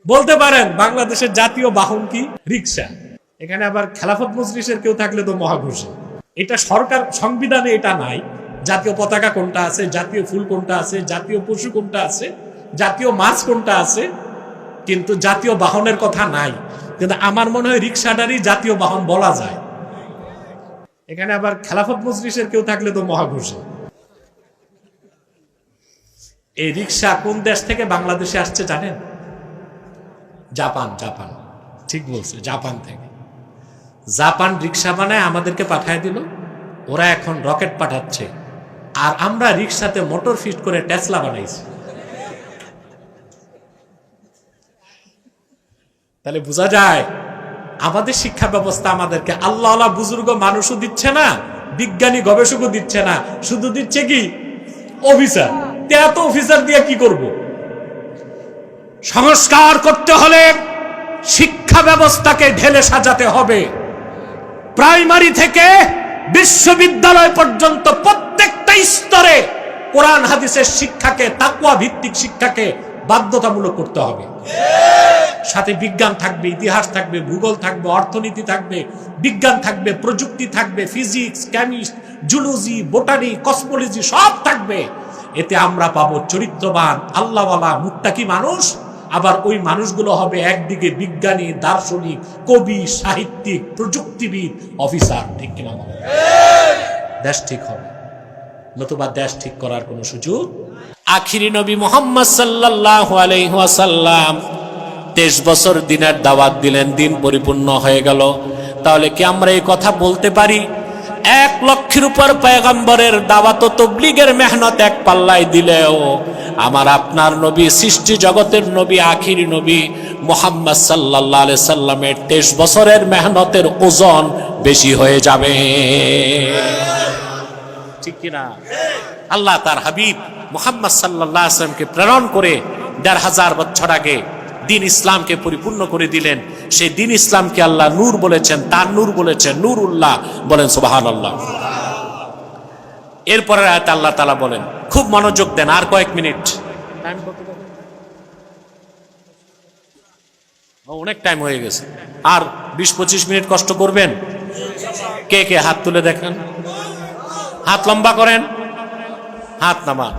বলতে পারেন বাংলাদেশের জাতীয় বাহন কি? রিক্সা। এখানে আবার খেলাফত মজলিসের কেউ থাকলে তো মহাখুশি। এটা সরকার সংবিধানে এটা নাই, জাতীয় পতাকা কোনটা আছে, জাতীয় ফুল কোনটা আছে, জাতীয় পশু কোনটা আছে, জাতীয় মাছ কোনটা আছে, কিন্তু জাতীয় বাহনের কথা নাই। কিন্তু আমার মনে হয় রিক্সাটারই জাতীয় বাহন বলা যায়। এখানে আবার খেলাফত মজলিসের কেউ থাকলে তো মহাখুশি। এই রিক্সা কোন দেশ থেকে বাংলাদেশে আসছে জানেন? জাপান। জাপান, ঠিক বলছে, জাপান থেকে। জাপান রিক্সা বানায় আমাদেরকে পাঠায় দিল, ওরা এখন রকেট পাঠাচ্ছে, আর আমরা রিক্সাতে মোটর ফিট করে টেসলা বানাইছি। তাহলে বোঝা যায় আমাদের শিক্ষা ব্যবস্থা আমাদেরকে আল্লাহ বুজুর্গ মানুষও দিচ্ছে না, বিজ্ঞানী গবেষকও দিচ্ছে না, শুধু দিচ্ছে কি? অফিসার। এত অফিসার দিয়ে কি করব? সংস্কার করতে হলে শিক্ষা ব্যবস্থাকে ঢেলে সাজাতে হবে। প্রাইমারি থেকে বিশ্ববিদ্যালয় পর্যন্ত প্রত্যেকটা স্তরে কোরআন হাদিসের শিক্ষাকে, তাকওয়া ভিত্তিক শিক্ষাকে বাধ্যতামূলক করতে হবে। সাথে বিজ্ঞান থাকবে, ইতিহাস থাকবে, ভূগোল থাকবে, অর্থনীতি থাকবে, বিজ্ঞান থাকবে, প্রযুক্তি থাকবে, physics, chemist, zoology, botany, cosmology সব থাকবে। এতে আমরা পাবো চরিত্রবান, আল্লাহওয়ালা, মুত্তাকি মানুষ। আবার ওই মানুষগুলো হবে একদিকে বিজ্ঞানী, দার্শনিক, কবি, সাহিত্যিক, প্রযুক্তিবিদ, অফিসার। ঠিক কিনা? দেশ ঠিক হবে, নতুবা দেশ ঠিক করার কোনো সুযোগ। আখিরি নবী মুহাম্মদ সাল্লাল্লাহু আলাইহি ওয়াসাল্লাম 23 বছর দিনের দাওয়াত দিলেন, দিন পরিপূর্ণ হয়ে গেল। তাহলে কি আমরা এই কথা বলতে পারি 1 লক্ষের উপর পয়গম্বরের দাওয়াত ও তাবলীগের মেহনত এক পাল্লায় দিলেও আমার আপনার নবী, সৃষ্টি জগতের নবী, আখিরি নবী মুহাম্মদ সাল্লাল্লাহু আলাইহি সাল্লামের 23 বছরের মেহনতের ওজন বেশি হয়ে যাবে? ঠিক কিনা? আল্লাহ তার হাবিব মুহাম্মদ সাল্লাল্লাহু আলাইহি সাল্লামকে প্রেরণ করে 1500 বছর আগে দিন ইসলামকে পরিপূর্ণ করে দিলেন। সেই দিন ইসলামকে আল্লাহ নূর বলেছেন, তার নূর বলেছেন, নূরুল্লাহ বলেন, সুবহানাল্লাহ। এরপরের আয়াতে আল্লাহ তাআলা বলেন, খুব মনোযোগ দেন, আর কয়েক মিনিট, অনেক টাইম হয়ে গেছে, আর 20-25 মিনিট কষ্ট করবেন। কে কে হাত তুলে দেখেন, হাত লম্বা করেন, হাত নামান।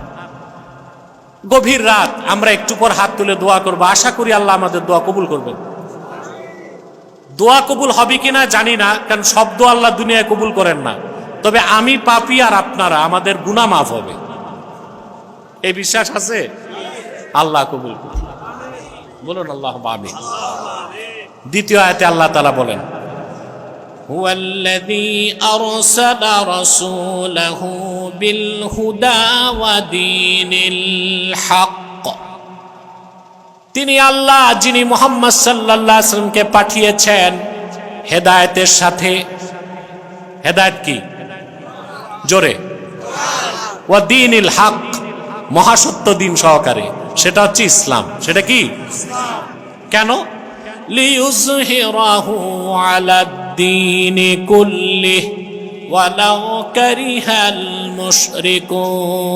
গভীর রাত, আমরা একটু পর হাত তুলে দোয়া করবো, আশা করি আল্লাহ আমাদের দোয়া কবুল করবেন। দোয়া কবুল হবে কিনা জানি না, কারণ সব দোয়া আল্লাহ দুনিয়ায় কবুল করেন না। তবে আমি পাপী আর আপনারা, আমাদের গুনাহ মাফ হবে, এই বিশ্বাস আছে। আল্লাহ কবুল করুন, বলুন আল্লাহুম্মা আমিন। দ্বিতীয় আয়াতে আল্লাহ তাআলা বলেন, হুয়াল্লাযী আরসালা রাসূলাহু বিল হুদা ওয়া দীনিল হক। তিনি আল্লাহ, যিনি মুহাম্মদ সাল্লাল্লাহু আলাইহি সাল্লামকে পাঠিয়েছেন হেদায়েতের সাথে। হেদায়েত কি? জোরে। ওয়া দীনিল হক, মহাসত্য দিন সহকারে, সেটা হচ্ছে ইসলাম। সেটা কি? কেন? লিইয়ুযহিরাহু আলাদ-দীনি কুল্লিহি ওয়ালাউ কারিহাল মুশরিকুন।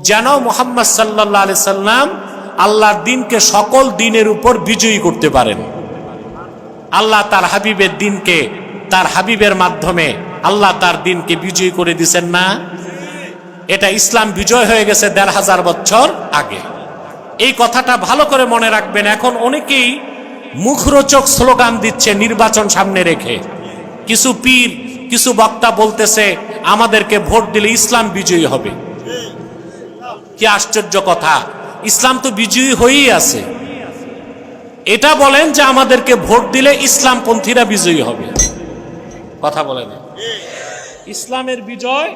যেন মুহাম্মদ সাল্লাল্লাহু আলাইহি সাল্লাম আল্লাহর দ্বীনকে সকল দ্বীনের উপর বিজয়ী করতে পারেন। আল্লাহ তার হাবিবের দ্বীনকে, তার হাবিবের মাধ্যমে আল্লাহ তার দ্বীনকে বিজয়ী করে দিয়েছেন না? এটা ইসলাম বিজয় হয়ে গেছে 1500 বছর আগে। এই কথাটা ভালো করে মনে রাখবেন। এখন অনেকেই মুখরোচক স্লোগান দিচ্ছে নির্বাচন সামনে রেখে। কিছু পীর, কিছু বক্তা বলতেছে আমাদেরকে ভোট দিলে ইসলাম বিজয়ী হবে। কি আশ্চর্য কথা! ইসলাম তো বিজয়ী হয়েই আছে। এটা বলেন যে আমাদেরকে ভোট দিলে ইসলামপন্থীরা বিজয়ী হবে, কথা বলে না। ইসলামের বিজয়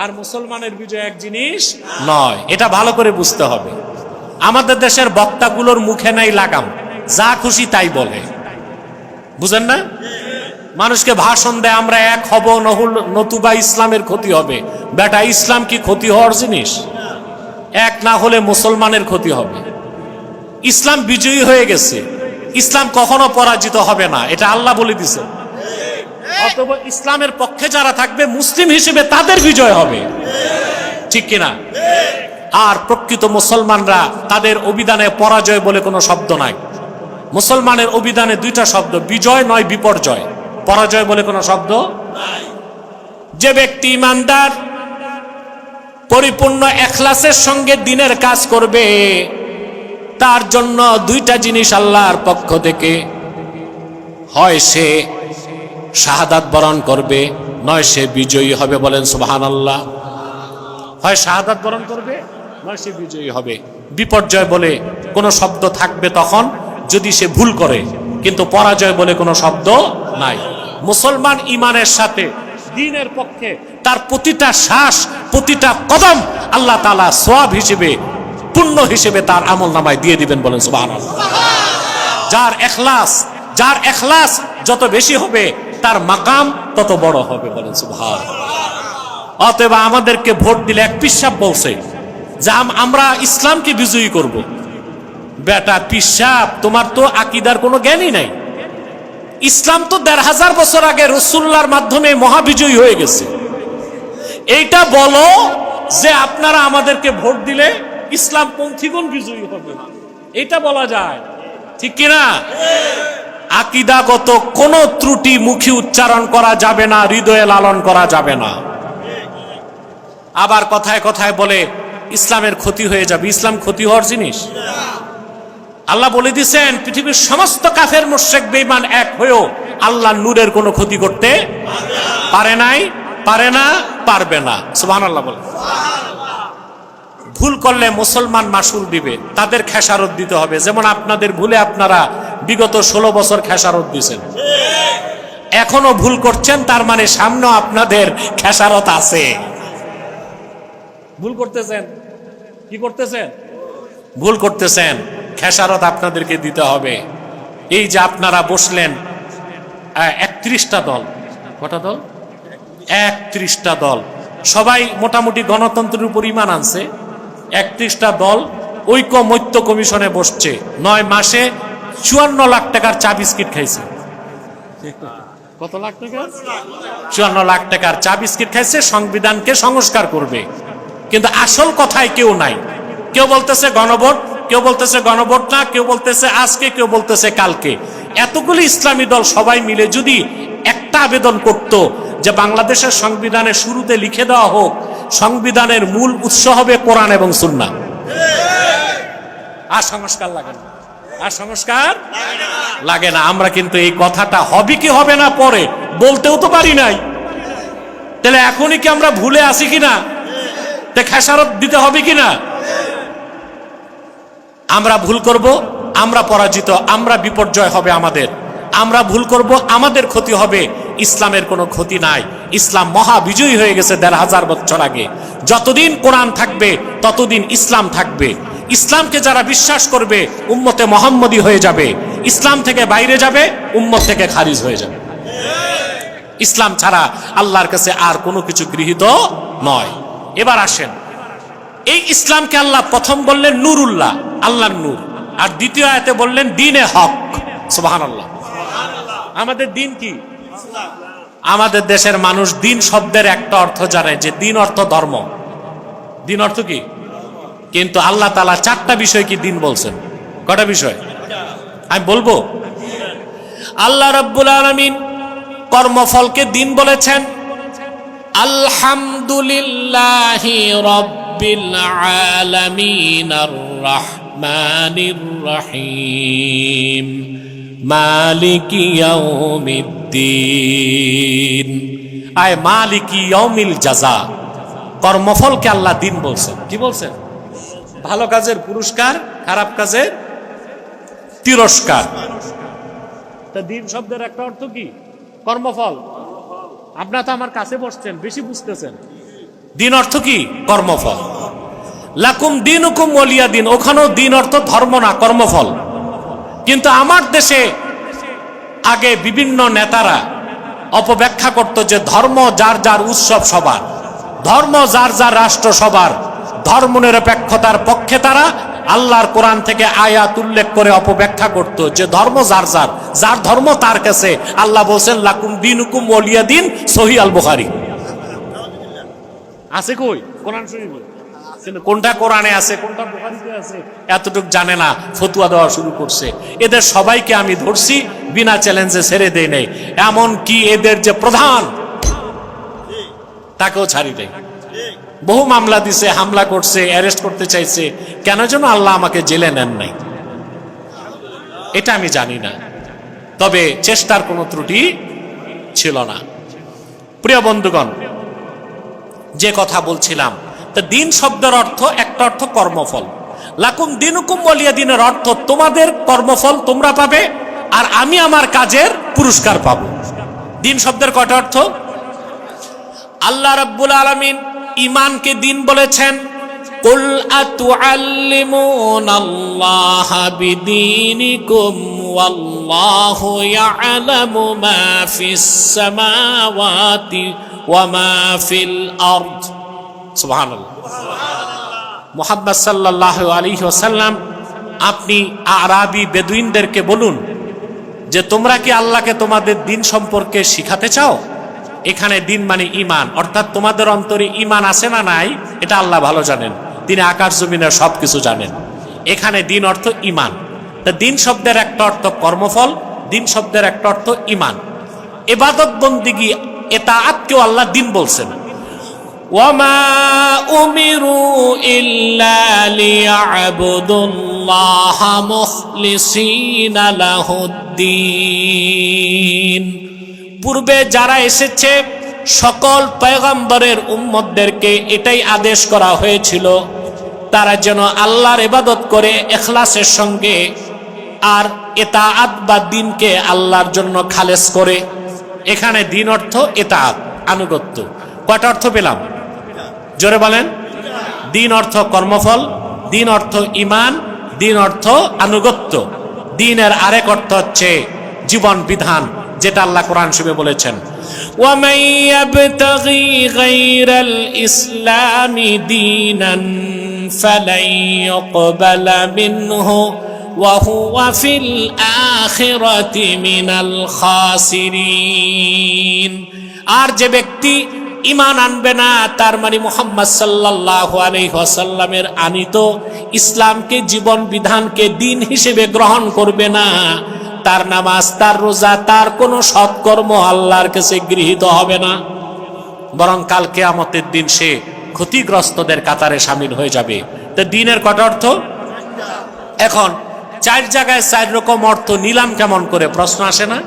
আর মুসলমানের বিজয় এক জিনিস নয়, এটা ভালো করে বুঝতে হবে। আমাদের দেশের বক্তাগুলোর মুখে নাই লাগাম, যা খুশি তাই বলে, বুঝেন না? মানুষকে ভাষণ দেয় আমরা এক হব, নতুবা ইসলামের ক্ষতি হবে। বেটা, ইসলাম কি ক্ষতি হওয়ার জিনিস? এক না হলে মুসলমানের ক্ষতি হবে। ইসলাম বিজয়ী হয়ে গেছে, ইসলাম কখনো পরাজিত হবে না, এটা আল্লাহ বলে দিয়েছে। অতএব ইসলামের পক্ষে যারা থাকবে মুসলিম হিসেবে তাদের বিজয় হবে, ঠিক কিনা? আর প্রকৃত মুসলমানরা তাদের অভিধানে পরাজয় বলে কোনো শব্দ নাই। মুসলমানের অভিধানে দুইটা শব্দ, বিজয় নয় বিপর্যয়, পরাজয় বলে কোনো শব্দ নাই। যে ব্যক্তি ইমানদার পরিপূর্ণ ইখলাসের সঙ্গে দ্বীনের কাজ করবে, তার জন্য দুইটা জিনিস আল্লাহর পক্ষ থেকে, হয় সে শাহাদাত বরণ করবে, নয় সে বিজয়ী হবে। বলেন সুবহানাল্লাহ। হয় শাহাদাত বরণ করবে, নয় সে বিজয়ী হবে। বিপর্যয় বলে কোনো শব্দ থাকবে তখন যদি সে ভুল করে, কিন্তু পরাজয় বলে কোনো শব্দ নাই। মুসলমান ইমানের সাথে দ্বীনের পক্ষে তার প্রতিটা শ্বাস, প্রতিটা কদম আল্লাহ তাআলা সওয়াব হিসেবে, পুণ্য হিসেবে তার আমলনামায় দিয়ে দিবেন। বলেন সুবহানাল্লাহ। যার ইখলাস যত বেশি হবে তার মাকাম তত বড় হবে। বলেন সুবহানাল্লাহ। অতএব আমাদেরকে ভোট দিলে এক পিসাব বলছে যে আমরা ইসলামকে বিজয়ী করব। বেটা পিসাব, তোমার তো আকীদার কোনো জ্ঞানই নাই। ইসলাম তো ১৫০০ বছর আগে রাসূলুল্লাহর মাধ্যমে মহাবিজয়ী হয়ে গেছে। এইটা বলো যে আপনারা আমাদেরকে ভোট দিলে ইসলাম পন্থীগণ বিজয়ী হবে, এটা বলা যায়, ঠিক কিনা? আকীদাগত কোনো ত্রুটি মুখে উচ্চারণ করা যাবে না, হৃদয়ে লালন করা যাবে না। আবার কথায় কথায় বলে ইসলামের ক্ষতি হয়ে যাবে। ইসলাম ক্ষতি হওয়ার জিনিস? আল্লাহ বলে দিয়েছেন পৃথিবীর সমস্ত কাফের মুশরিক বেঈমান এক হয়েও আল্লাহর নূরের কোনো ক্ষতি করতে পারে নাই, পারে না, পারবে না। সুবহানাল্লাহ বলে। ভুল করলে মুসলমান মাসুল দিবে, তাদের খেসারত দিতে হবে। যেমন আপনাদের ভুলে আপনারা বিগত 16 বছর খেসারত দিয়েছেন, এখনো ভুল করছেন, তার মানে সামনে আপনাদের খেসারত আছে। ভুল করতেছেন, কি করতেছেন? ভুল করতেছেন, খেসারত আপনাদেরকে দিতে হবে। এই যে আপনারা বসলেন 31টা দল, কটা দল? 31টা দল, সবাই মোটামুটি গণতন্ত্রের উপর ঈমান আনছে। 31টা দল ঐকমত্য কমিশনে বসছে, 9 মাসে 54 লাখ টাকার চা বিস্কিট খাইছে। কত লাখ টাকা? 54 লাখ টাকার চা বিস্কিট খাইছে। সংবিধানকে সংস্কার করবে, কিন্তু আসল কথায় কেউ নাই। কেউ বলতেছে গণভোট, কেউ বলতেছে গণভোট না, কেউ বলতেছে আজকে, কেউ বলতেছে কালকে। এতগুলি ইসলামী দল সবাই মিলে যদি একটা আবেদন করত যে বাংলাদেশের সংবিধানে শুরুতে লিখে দেওয়া হোক সংবিধানের মূল উৎস হবে কোরআন এবং সুন্নাহ, আর সংস্কার লাগে না, আর সংস্কার লাগে না। আমরা কিন্তু এই কথাটা হবে কি হবে না পরে বলতেও তো পারি নাই। তাহলে এখনই কি আমরা ভুলে আছি কিনা? খেসারত দিতে হবে কিনা? আমরা ভুল করব, আমরা পরাজিত, আমরা বিপর্যয় হবে আমাদের। আমরা ভুল করব, আমাদের ক্ষতি হবে, ইসলামের কোনো ক্ষতি নাই। ইসলাম মহাবিজয়ী হয়ে গেছে ১৫০০ বছর আগে। যতদিন কোরআন থাকবে ততদিন ইসলাম থাকবে। ইসলামকে যারা বিশ্বাস করবে উম্মতে মুহাম্মদী হয়ে যাবে, ইসলাম থেকে বাইরে যাবে উম্মত থেকে খারিজ হয়ে যাবে। ইসলাম ছাড়া আল্লাহর কাছে আর কোনো কিছু গৃহীত নয়। এবার আসেন, এই ইসলামকে আল্লাহ প্রথম বললেন নুরুল্লাহ, আল্লাহর নূর, আর দ্বিতীয় আয়াতে বললেন দ্বীনে হক। সুবহানাল্লাহ। আমাদের দ্বীন কি? আমাদের দেশের মানুষ দ্বীন শব্দের একটা অর্থ জানে যে দ্বীন অর্থ ধর্ম। দ্বীন অর্থ কি? কিন্তু আল্লাহ তাআলা 4টা বিষয় কি দ্বীন বলছেন। কটা বিষয় আমি বলবো? আল্লাহ রাব্বুল আলামিন কর্মফলকে দ্বীন বলেছেন। আলহামদুলিল্লাহি রাব্বিল আলামিন আর রাহমানির রহিম মালিকি ইয়াউমিদ্দিন। আয় মালিকি ইয়াউমিল জাযা, কর্মফলকে আল্লাহ দ্বীন বলছেন। কি বলছেন? ভালো কাজের পুরস্কার, খারাপ কাজের তিরস্কার। তা দ্বীন শব্দের একটা অর্থ কি? কর্মফল। আপনারা তো আমার কাছে বসছেন, বেশি বুঝতেছেন। দ্বীন অর্থ কি? কর্মফল। লাকুম দীনুকুম ওয়ালিয়া দ্বীন, ওখানেও দ্বীন অর্থ ধর্ম না, কর্মফল। কিন্তু আমার দেশে আগে বিভিন্ন নেতারা অপব্যাখ্যা করত যে ধর্ম যার যার উৎসব সবার, ধর্ম যার যার রাষ্ট্র সবার, ধর্মনিরপেক্ষতার পক্ষে তারা আল্লাহর কোরআন থেকে আয়াত উল্লেখ করে অপব্যাখ্যা করত যে ধর্ম যার যার, যার ধর্ম তার কাছে। আল্লাহ বলছেন লাকুম দীনুকুম ওয়ালিয়া দ্বীন, সহিহ আল বুখারী। আছে কই? কোরআন শরীফে কিন্তু কোনটা কোরআনে আছে কোনটা বুখারীতে আছে এতটুকু জানে না, ফতুয়া দেওয়া শুরু করছে। এদের সবাইকে আমি ধরছি, বিনা চ্যালেঞ্জে ছেড়ে দেই নাই। এমন কি এদের যে প্রধান তাকেও ছাড়ি দেয়। বহু মামলা দিছে, হামলা করছে, অ্যারেস্ট করতে চাইছে, কেন যেন আল্লাহ আমাকে জেলে নেন নাই, এটা আমি জানি না। তবে চেষ্টার কোনো ত্রুটি ছিল না। প্রিয় বন্ধুগণ, যে কথা বলছিলাম, তা দিন শব্দের অর্থ, একটা অর্থ কর্মফল। লাকুম দিনুকুম ওয়ালিয়া দিনের অর্থ তোমাদের কর্মফল তোমরা পাবে, আর আমি আমার কাজের পুরস্কার পাবো। দিন শব্দের কয়টা অর্থ? আল্লাহ রাব্বুল আলামিন ঈমানকে দিন বলেছেন। কুল আতুআল্লিমুনাল্লাহা বিদীনিকুম ওয়াল্লাহু ইয়ালামু মা ফিস সামাওয়াতি ওয়া মা ফিল আরদ। সুবহানাল্লাহ। মুহাম্মদ সাল্লাল্লাহু আলাইহি ওয়াসাল্লাম, আপনি আরাবী বেদুইনদেরকে বলুন যে তোমরা কি আল্লাহকে তোমাদের দিন সম্পর্কে শিখাতে চাও? এখানে দিন মানে ঈমান, অর্থাৎ তোমাদের অন্তরে ঈমান আছে না নাই এটা আল্লাহ ভালো জানেন, তিনি আকাশ জমিনের সবকিছু জানেন। এখানে দিন অর্থ ঈমান। তা দিন শব্দের একটা অর্থ কর্মফল, দিন শব্দের একটা অর্থ ঈমান। ইবাদত বন্দেগী ইতাআতকেও আল্লাহ দিন বলছেন। ওয়ামা উমিরু ইল্লা লিয়াবুদুল্লাহা মুখলিসিনা লাহুদ্দিন। পূর্বে যারা এসেছে সকল পয়গম্বরের উম্মতদেরকে এটাই আদেশ করা হয়েছিল, তারা যেন আল্লাহর ইবাদত করে ইখলাসের সঙ্গে, আর ইতাআত বা দিনকে আল্লাহর জন্য খালেস করে। এখানে দিন অর্থ ইতাআত, আনুগত্য। কয়টা অর্থ পেলাম? জোরে বলেন। দিন অর্থ কর্মফল, দিন অর্থ ঈমান, দিন অর্থ আনুগত্য। দিনের আরেক অর্থ হচ্ছে জীবন বিধান, যেটা আল্লাহ কোরআন শরীফে বলেছেন, ওয়ামান ইয়াবতাগি গায়রাল ইসলামি দীনান ফালাই ইউকবালা মিনহু ওয়া হুয়া ফিল আখিরাতি মিনাল খাসিরিন। আর যে ব্যক্তি ঈমান আনবে না, তার মানে মুহাম্মদ সাল্লাল্লাহু আলাইহি ওয়াসাল্লামের আনিত ইসলামকে, জীবন বিধানকে দিন হিসেবে গ্রহণ করবে না, তার নামাজ, তার রোজা, তার কোনো সৎকর্ম আল্লাহর কাছে গৃহীত হবে না, বরং কাল কিয়ামতের দিন সে ক্ষতিগ্রস্তদের কাতারে শামিল হয়ে যাবে। তো দিনের কটা অর্থ? এখন চার জায়গায় চার রকম অর্থ নিলাম কেমন করে, প্রশ্ন আসে না?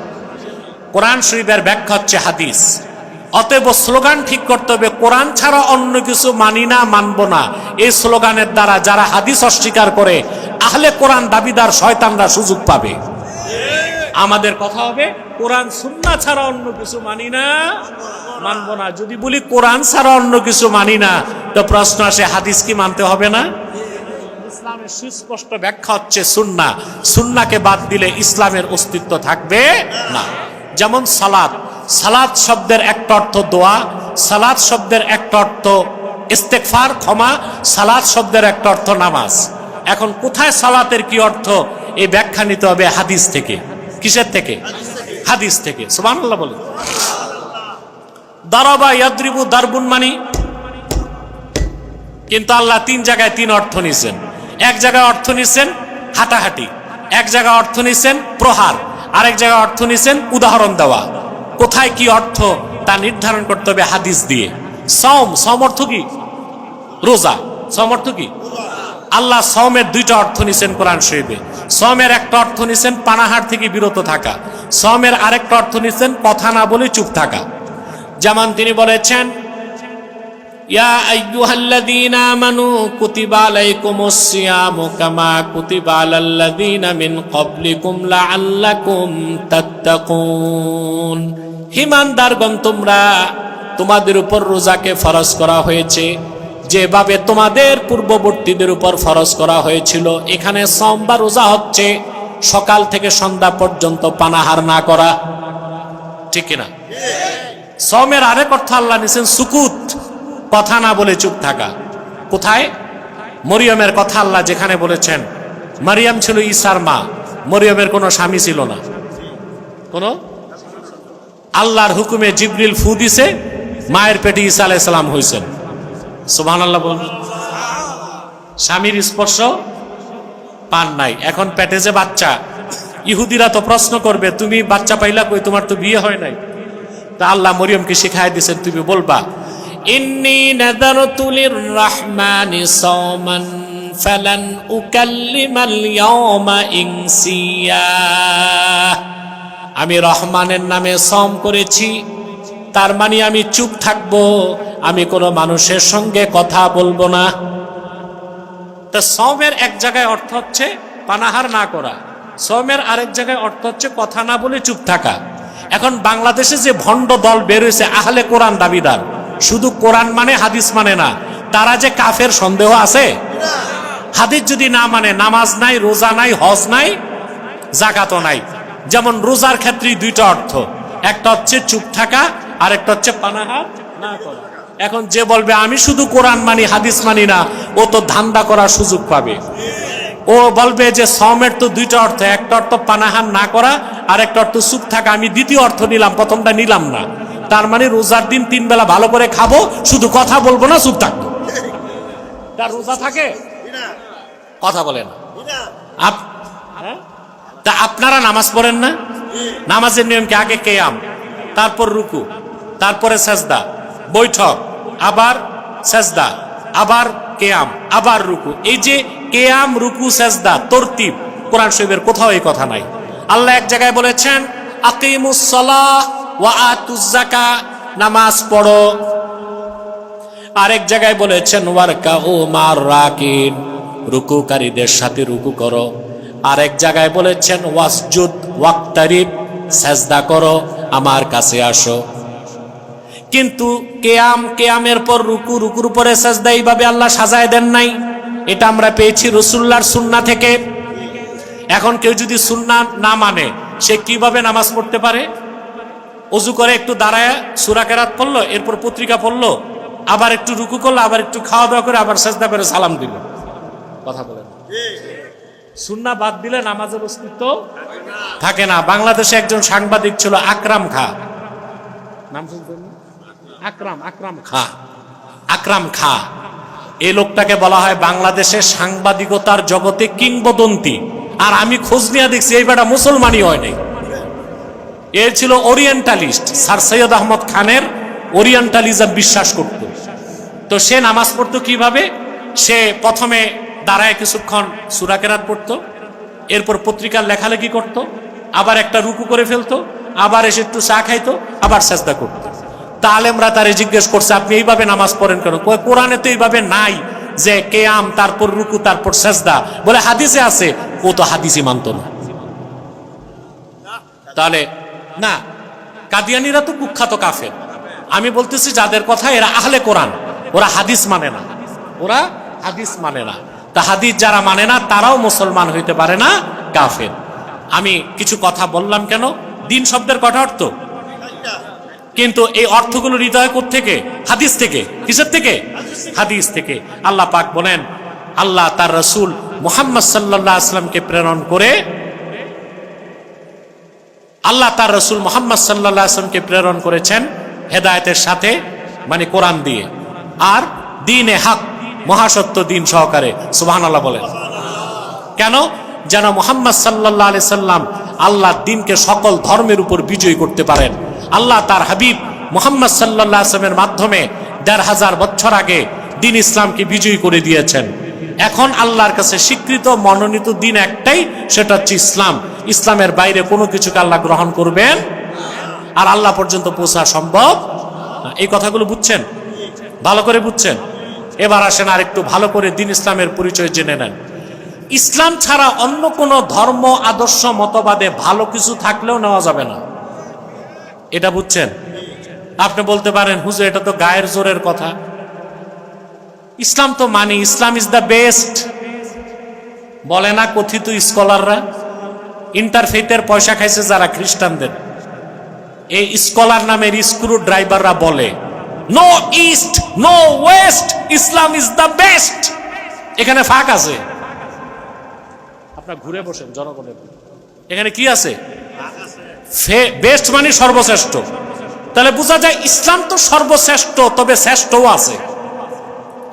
কোরআন শরীফের ব্যাখ্যা হচ্ছে হাদিস। অতএব স্লোগান ঠিক করতে হবে, কোরআন ছাড়া অন্য কিছু মানি না, মানবো না। এই স্লোগানের দ্বারা যারা হাদিস অস্বীকার করে, আহলে কোরআন দাবিদার শয়তানরা সুযোগ পাবে। আমাদের কথা হবে কোরআন সুন্নাহ ছাড়া অন্য কিছু মানি না, মানবো না। যদি বলি কোরআন ছাড়া অন্য কিছু মানি না, তো প্রশ্ন আসে হাদিস কি মানতে হবে না? ইসলামের সুস্পষ্ট ব্যাখ্যা হচ্ছে সুন্নাহ। সুন্নাহকে বাদ দিলে ইসলামের অস্তিত্ব থাকবে না। যেমন সালাত, সালাত শব্দের একটা অর্থ দোয়া, সালাত শব্দের একটা অর্থ ইস্তেগফার, ক্ষমা, সালাত শব্দের একটা অর্থ নামাজ। এখন কোথায় সালাতের কি অর্থ, এই ব্যাখ্যা নিতে হবে হাদিস থেকে। কিসের থেকে? হাদিস থেকে। সুবহানাল্লাহ বলে। দারাবা ইয়াদরিবু দারবুন মানি, কিন্তু আল্লাহ তিন জায়গায় তিন অর্থ নিছেন। এক জায়গায় অর্থ নিছেন হাঁটাহাঁটি, এক জায়গায় অর্থ নিছেন প্রহার, আরেক জায়গায় অর্থ নিছেন উদাহরণ দেওয়া। কোথায় কি অর্থ তা নির্ধারণ করতে হবে হাদিস দিয়ে। সওম, সওম অর্থ কি? রোজা। সওম অর্থ কি? আল্লাহ সওমের দুইটা অর্থ নিছেন কোরআন শরীফে। সওমের একটা অর্থ নিছেন পানাহার থেকে বিরত থাকা, সওমের আরেকটা অর্থ নিছেন কথা না বলে চুপ থাকা। যেমন তিনি বলেছেন, ইয়া আইয়ুহাল্লাযীনা আমানু কুতিবা আলাইকুমুস সিয়ামু কামা কুতিবা আলাল্লাযীনা মিন ক্বাবলিকুম লাআল্লাকুম তাত্তাকুন। ঈমানদারগণ, তোমাদের উপর রোজাকে ফরজ করা হয়েছে যেভাবে তোমাদের পূর্ববর্তীদের উপর ফরজ করা হয়েছিল। এখানে সওম বা রোজা হচ্ছে সকাল থেকে সন্ধ্যা পর্যন্ত পানাহার না করা, ঠিক কিনা? সওমের আরেক অর্থ আল্লাহ নিছেন সুকুত, কথা না বলে চুপ থাকা। কোথায়? মরিয়মের কথা আল্লাহ যেখানে বলেছেন, মারিয়াম ছিল ঈসার মা, মরিয়মের কোনো স্বামী ছিল না, কোনো আল্লাহর হুকুমে জিবরিল ফু দিছে, মায়ের পেটে ঈসা আলাইহিস সালাম হইছেন। সুবহানাল্লাহ বলুন। স্বামীর স্পর্শ পান নাই, এখন পেটে যে বাচ্চা, ইহুদিরা তো প্রশ্ন করবে তুমি বাচ্চা পাইলা কই, তোমার তো বিয়ে হয় নাই। তা আল্লাহ মরিয়মকে শিখাই দিয়েছেন, তুমি বলবা ইন্নী নাযারতু লিররহমানি সাওমান ফালান উকাল্লিমাল ইয়াওমা ইনসিয়া। আমি রহমানের নামে সওম করেছি, তার মানে আমি চুপ থাকবো, আমি কোনো মানুষের সঙ্গে কথা বলবো না। তা সওমের এক জায়গায় অর্থ হচ্ছে পানাহার না করা, সওমের আরেক জায়গায় অর্থ হচ্ছে কথা না বলে চুপ থাকা। এখন বাংলাদেশে যে ভণ্ড দল বের হয়েছে আহলে কোরআন দাবিদার, শুধু কোরআন মানে হাদিস মানে না, তারা যে কাফের সন্দেহ আছে? হাদিস যদি না মানে নামাজ নাই, রোজা নাই, হজ নাই, যাকাতও নাই। যেমন রোজার ক্ষেত্রে দুইটা অর্থ, একটা হচ্ছে চুপ থাকা আর একটা হচ্ছে পানাহার না করা। এখন যে বলবে আমি শুধু কোরআন মানি হাদিস মানি না, ও তো ধান্দা করার সুযোগ পাবে। ও বলবে যে সওমের তো দুইটা অর্থ, একটা অর্থ পানাহার না করা আর একটা অর্থ চুপ থাকা, আমি দ্বিতীয় অর্থ নিলাম, প্রথমটা নিলাম না। তার মানে রোজার দিন 3 বেলা ভালো করে খাবো, শুধু কথা বলবো না, চুপ থাকবো। তার রোজা থাকে, কথা বলে না। তা আপনারা নামাজ পড়েন না? নামাজের নিয়ম কি? আগে কিয়াম, তারপর রুকু, তারপরে সেজদা, বৈঠক, আবার সেজদা, আবার কিয়াম, আবার রুকু। এই যে কিয়াম, রুকু, সেজদা তরতিব, কোরআন শরীফের কোথাও এই কথা নাই। আল্লাহ এক জায়গায় বলেছেন আকিমুস সালাহ ওয়া আতুজ যাকাত, নামাজ পড়ো। আরেক জায়গায় বলেছেন ওয়ারকাউ মার রাকিন, রুকুকারীদের সাথে রুকু করো। আরেক জায়গায় বলেছেন ওয়াসজুদ ওয়াক্তারিব, সেজদা করো, আমার কাছে আসো। কিন্তু কেয়ামের পর রুকু, রুকুর উপরে সেজদা এইভাবে আল্লাহ সাজায় দেন নাই। এটা আমরা পেয়েছি রাসূলুল্লাহর সুন্নাহ থেকে। এখন কেউ যদি সুন্নাহ না মানে, সে কিভাবে নামাজ পড়তে পারে? ওযু করে একটু দাঁড়ায় সূরা কেরাত পড়লো, এরপর পত্রিকা পড়লো, আবার একটু রুকু করলো, আবার একটু খাওয়া দাওয়া করে আবার সেজদা করে সালাম দিল। কথা বলেন, সুন্নাহ বাদ দিলে নামাজের অস্তিত্ব থাকে না। বাংলাদেশে একজন সাংবাদিক ছিল আকরাম খা, নাম শুনছেন? আকরাম খা। এই লোকটাকে বলা হয় বাংলাদেশের সাংবাদিকতার জগতে কিংবদন্তি। আর আমি খোঁজ নিয়ে দেখছি এই বেটা মুসলমানই হয় নাই। এ ছিল ওরিয়েন্টালিস্ট, স্যার সৈয়দ আহমদ খানের ওরিয়েন্টালিজম বিশ্বাস করত। তো সে নামাজ পড়তো কিভাবে? সে প্রথমে দাঁড়ায় কিছুক্ষণ সূরা কেরাত পড়তো, এরপর পত্রিকার লেখালেখি করত, আবার একটা রুকু করে ফেলতো, আবার এসে একটু চা খাইতো, আবার সেজদা করতো। তা আলেমরা তারে জিজ্ঞেস করছে আপনি এইভাবে নামাজ পড়েন কেন? কোরআনে তো এইভাবে নাই যে কিয়াম, তারপর রুকু, তারপর সেজদা। বলে হাদিসে আছে। ও তো হাদিসই মানত না। তাহলে না, কাদিয়ানীরা তো কুখ্যাত কাফের। আমি বলতেছি যাদের কথা, এরা আহলে কোরআন, ওরা হাদিস মানে না, ওরা হাদিস মানে না। তা হাদিস যারা মানে না তারাও মুসলমান হইতে পারে না, কাফের। আমি কিছু কথা বললাম কেন? দিন শব্দের কটা অর্থ, কিন্তু এই অর্থগুলো হৃদয় থেকে? হাদিস থেকে। কিসের থেকে? হাদিস থেকে। আল্লাহ পাক বলেন আল্লাহ তার রাসূল মুহাম্মদ সাল্লাল্লাহু আলাইহি ওয়াসাল্লামকে প্রেরণ করে, আল্লাহ তার রাসূল মুহাম্মদ সাল্লাল্লাহু আলাইহি ওয়াসাল্লামকে প্রেরণ করেছেন হেদায়েতের সাথে, মানে কোরআন দিয়ে, আর দ্বীনে হক, মহাসত্য দিন সহকারে। সুবহানাল্লাহ বলেন। কেন? যেন মুহাম্মদ সাল্লাল্লাহু আলাইহি সাল্লাম আল্লাহর দ্বীনকে সকল ধর্মের উপর বিজয়ী করতে পারেন। আল্লাহ তার হাবিব মুহাম্মদ সাল্লাল্লাহু আলাইহি সাল্লামের মাধ্যমে ১৫০০ বছর আগে দ্বীন ইসলামকে বিজয়ী করে দিয়েছেন। এখন আল্লাহর কাছে স্বীকৃত মনোনীত দিন একটাই, সেটা হচ্ছে ইসলাম। ইসলামের বাইরে কোনো কিছুকে আল্লাহ গ্রহণ করবেন আর আল্লাহ পর্যন্ত পৌঁছা সম্ভব না। এই কথাগুলো বুঝছেন? ভালো করে বুঝছেন? এবার আসেন আর একটু ভালো করে দিন ইসলামের পরিচয় জেনে নেন। ইসলাম ছাড়া অন্য কোনো ধর্ম, আদর্শ, মতবাদে ভালো কিছু থাকলেও নেওয়া যাবে না। এটা বুঝছেন? আপনি বলতে পারেন হুজুর এটা তো গায়ের জোরের কথা। ইসলাম তো মানি, ইসলাম ইজ দ্য বেস্ট বলে না কথিত স্কলাররা। ইন্টারফেথের পয়সা খাইছে যারা খ্রিস্টানদের, এই স্কলার নামের স্ক্রু ড্রাইভাররা বলে no east no west, Islam is the best. এখানে ফাঁক আছে, আপনার ঘুরে বসেন জনগণের। এখানে কি আছে? বেস্ট মানে সর্বশ্রেষ্ঠ। তাহলে বোঝা যায় ইসলাম তো সর্বশ্রেষ্ঠ, তবে শ্রেষ্ঠও আছে।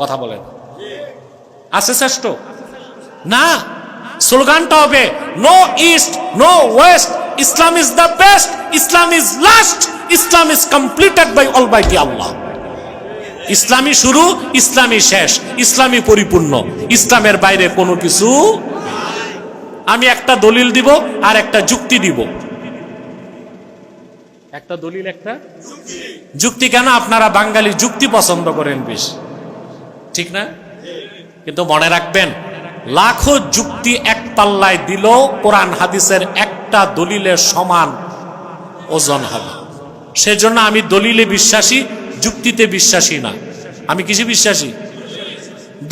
কথা বলেন। আছে শ্রেষ্ঠ? না, স্লোগানটা হবে no east no west, Islam is the best, Islam is last, Islam is completed by almighty Allah. ইসলামী শুরু, ইসলামী শেষ, ইসলামী পরিপূর্ণ, ইসলামের বাইরে কোনো কিছু। আমি একটা দলিল দিব আর একটা যুক্তি দিব। একটা দলিল একটা যুক্তি। কেন? আপনারা বাঙালি যুক্তি পছন্দ করেন বেশি, ঠিক না? কিন্তু মনে রাখবেন, লাখো যুক্তি এক পাল্লায় দিলেও কোরআন হাদিসের একটা দলিলের সমান ওজন হবে। সেজন্য আমি দলিলে বিশ্বাসী, যুক্তিতে বিশ্বাসী না। আমি কিসে বিশ্বাসী?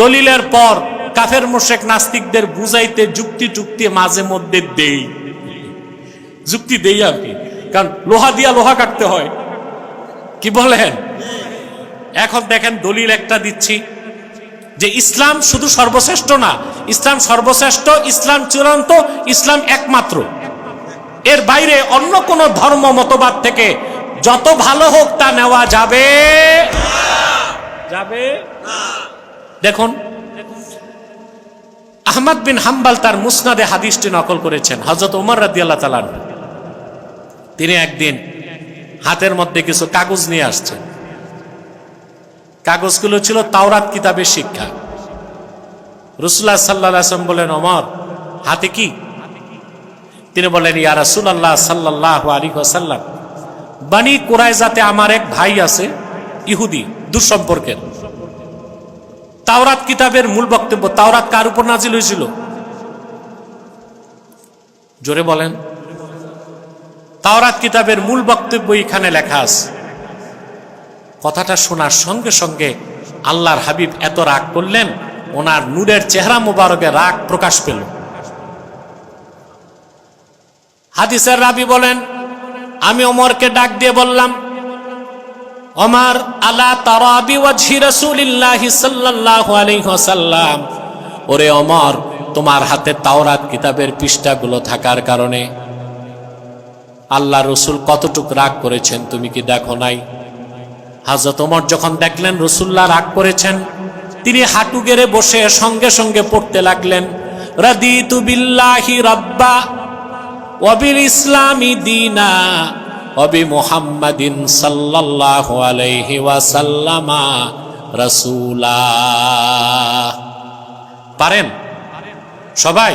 দলিলের পর কাফের মুশরিক নাস্তিকদের বুঝাইতে যুক্তি টুক্তি মাঝে মধ্যে দেই, যুক্তি দেই আমি, কারণ লোহা দিয়া লোহা কাটতে হয়। কি বলেন? এখন দেখেন দলিল একটা দিচ্ছি যে ইসলাম শুধু সর্বশ্রেষ্ঠ না, ইসলাম সর্বশ্রেষ্ঠ, ইসলাম চূড়ান্ত, ইসলাম একমাত্র। এর বাইরে অন্য কোন ধর্ম মতবাদ থেকে যত ভালো হোক তা নেওয়া যাবে যাবে। দেখুন, আহমদ বিন হাম্বল তার মুসনাদে হাদিসটি নকল করেছেন। হযরত ওমর রাদিয়াল্লাহু তাআলা তিনি একদিন হাতের মধ্যে কিছু কাগজ নিয়ে আসছেন। কাগজগুলো ছিল তাওরাত কিতাবের শিক্ষা। রাসূলুল্লাহ সাল্লাল্লাহু আলাইহি ওয়াসাল্লাম বলেন, ওমর, হাতে কি? তিনি বলেন, ইয়া রাসূলুল্লাহ সাল্লাল্লাহু আলাইহি ওয়াসাল্লাম, বনি কুরাইজাতে আমার এক ভাই আছে, ইহুদি, দুঃসম্পর্কের। তাওরাত কিতাবের মূল বক্তব্য, তাওরাত কার উপর নাজিল হয়েছিল? জোরে বলেন। তাওরাত কিতাবের মূল বক্তব্য এখানে লেখা আছে। কথাটা শোনার সঙ্গে সঙ্গে আল্লাহর হাবিব এত রাগ করলেন, ওনার নূরের চেহারা মুবারকে রাগ প্রকাশ পেল। হাদিসের রাবী বলেন, আমি ওমরকে ডাক দিয়ে বললাম, ওমর, আলা তারা বিওয়াজহি রাসূলিল্লাহি সাল্লাল্লাহু আলাইহি ওয়াসাল্লাম, ওরে ওমর, তোমার হাতে তাওরাত কিতাবের পৃষ্ঠাগুলো থাকার কারণে আল্লাহ রসুল কতটুক রাগ করেছেন তুমি কি দেখো নাই? হযরত ওমর যখন দেখলেন রাসূলুল্লাহ রাগ করেছেন, তিনি হাঁটু গেড়ে বসে সঙ্গে সঙ্গে পড়তে লাগলেন, রাদিতু বিল্লাহি রাব্বা ওয়া বিল ইসলামি দীনা ওয়া বি মুহাম্মাদিন সাল্লাল্লাহু আলাইহি ওয়াসাল্লামা রাসূলা। পারেন সবাই?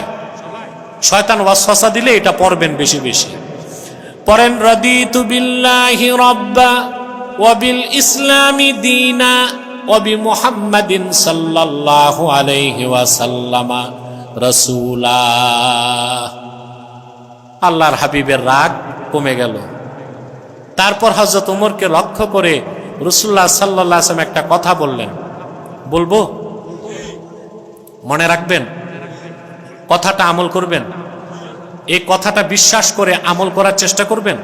শয়তান ওয়াসওয়াসা দিলে এটা পড়বেন বেশি বেশি। পড়েন, রাদিতু বিল্লাহি রাব্বা ওয়া বিল ইসলামি দীনা ওয়া বি মুহাম্মাদিন সাল্লাল্লাহু আলাইহি ওয়াসাল্লামা রাসূলা। আল্লাহর হাবিবের রাগ কমে গেল। তারপর হযরত ওমরকে লক্ষ্য করে রাসূলুল্লাহ সাল্লাল্লাহু আলাইহি ওয়াসাল্লাম একটা কথা বললেন, বলবো? মনে রাখবেন, কথাটা আমল করবেন। এই কথাটা বিশ্বাস করে আমল করার চেষ্টা করবেন।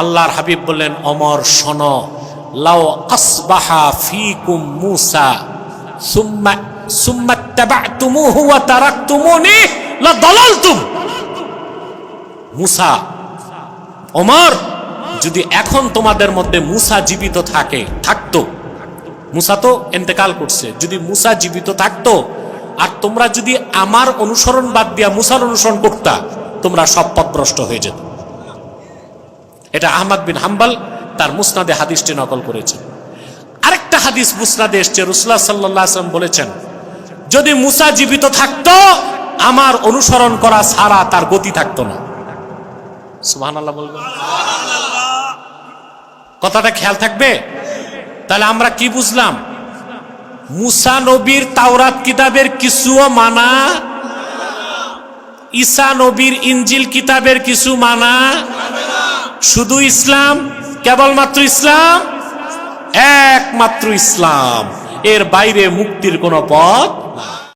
আল্লাহর হাবিব বললেন, ওমর শোনো, লাউ আসবাহা ফিকুম মূসা সুম্মা তাবাতুমুহু ওয়া তারাকতুমুনি লাদালালতুম। মূসা, ওমর, যদি এখন তোমাদের মধ্যে মূসা জীবিত থাকতো, মূসা তো ইন্তেকাল করছে, যদি মূসা জীবিত থাকতো আর তোমরা যদি আমার অনুসরণ বাদ দিয়া মূসার অনুসরণ করতা, তোমরা সব পথভ্রষ্ট হয়ে যেত। এটা আহমদ বিন হাম্বল তার মুসনাদে হাদিসটি নকল করেছেন। আরেকটা হাদিস মুসনাদে এসেছে, রাসূলুল্লাহ সাল্লাল্লাহু আলাইহি ওয়াসাল্লাম বলেছেন, যদি মূসা জীবিত থাকতো আমার অনুসরণ করা ছাড়া তার গতি থাকতো না। সুবহানাল্লাহ বলবেন? কথাটা খেয়াল থাকবে। তাহলে আমরা কি বুঝলাম? মূসা নবীর তাওরাত কিতাবের কিছুও মানা, ঈসা নবীর ইনজিল কিতাবের কিছু মানা, শুধু ইসলাম, কেবলমাত্র ইসলাম, একমাত্র ইসলাম, এর বাইরে মুক্তির কোনো পথ